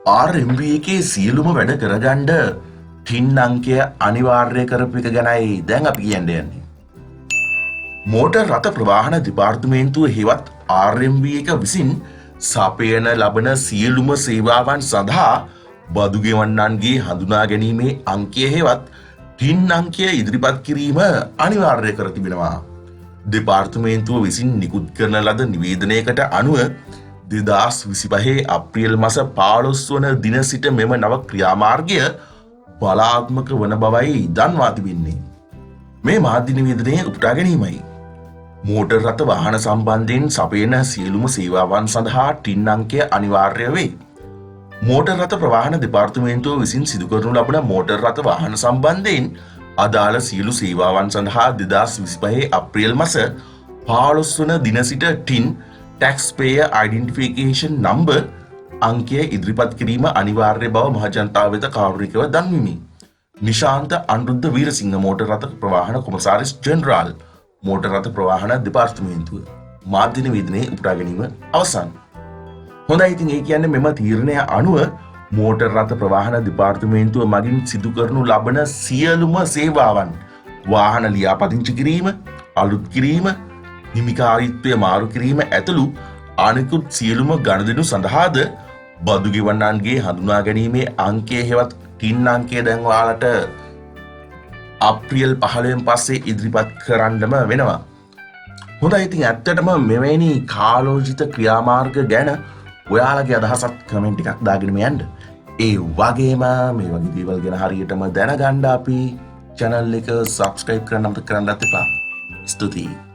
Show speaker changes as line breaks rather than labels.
RMB එකේ සියලුම වැඩ කරගන්න ටින් අංකය අනිවාර්ය කරපු එක ගැනයි දැන් අපි කියන්න යන්නේ. මෝටර් රථ ප්‍රවාහන දෙපාර්තමේන්තුව හෙවත් RMB එක විසින් සපයන ලබන සියලුම සේවාවන් සඳහා බදු ගෙවන්නන්ගේ හඳුනා ගැනීමේ අංකය හෙවත් ටින් අංකය ඉදිරිපත් කිරීම අනිවාර්ය කර තිබෙනවා. දෙපාර්තමේන්තුව විසින් නිකුත් කරන ලද නිවේදනයකට අනුව 2025 අප්‍රේල් මාස 15 වන දින සිට මෙම නව ක්‍රියාමාර්ගය බලාත්මක වන බවයි දන්වා තිබෙන්නේ. මේ මාධ්‍ය නිවේදනය උපුටා ගැනීමයි. මෝටර් රථ වාහන සම්බන්ධයෙන් සපයන සියලුම සේවාවන් සඳහා ටින් අංකය අනිවාර්ය වේ. මෝටර් රථ ප්‍රවාහන දෙපාර්තමේන්තුව විසින් සිදු කරනු ලබන මෝටර් රථ වාහන සම්බන්ධයෙන් අදාළ සියලු සේවාවන් සඳහා 2025 අප්‍රේල් මාස 15 වන දින සිට ටින් taxpayer identification number අංකය ඉදිරිපත් කිරීම අනිවාර්ය බව මහජනතාව වෙත කාරුණිකව දන්වමි. නිශාන්ත අනුරුද්ධ වීරසිංහ මෝටර් රථ ප්‍රවාහන කොමසාරිස් ජෙනරාල් මෝටර් රථ ප්‍රවාහන දෙපාර්තමේන්තුව මාධ්‍ය නිවේදනයේ උපුටා ගැනීම අවසන්. හොඳයි, ඉතින් ඒ කියන්නේ මෙම තීරණය අනුව මෝටර් රථ ප්‍රවාහන දෙපාර්තමේන්තුව මගින් සිදු කරනු ලබන සියලුම සේවාවන් වාහන ලියාපදිංචි කිරීම, අලුත් කිරීම, හිමිකාරීත්වය මාරු කිරීම ඇතුළු අනෙකුත් සියලුම ගනුදෙනු සඳහාද බදු ගෙවන්නන්ගේ හඳුනා ගැනීමේ අංකය හෙවත් ටින් අංකය දැන් ඔයාලට අප්‍රේල් 15න් පස්සේ ඉදිරිපත් කරන්නම වෙනවා. හොඳයි, ඉතින් ඇත්තටම මෙවැනි කාලෝචිත ක්‍රියාමාර්ග ගැන ඔයාලගේ අදහසත් කමෙන්ට් එකක් දාගෙන යන්න. ඒ වගේම මේ වගේ දේවල් ගැන හරියටම දැනගන්න අපි channel එක subscribe කරන්න අමතක කරන්නත් එපා. ස්තුතියි.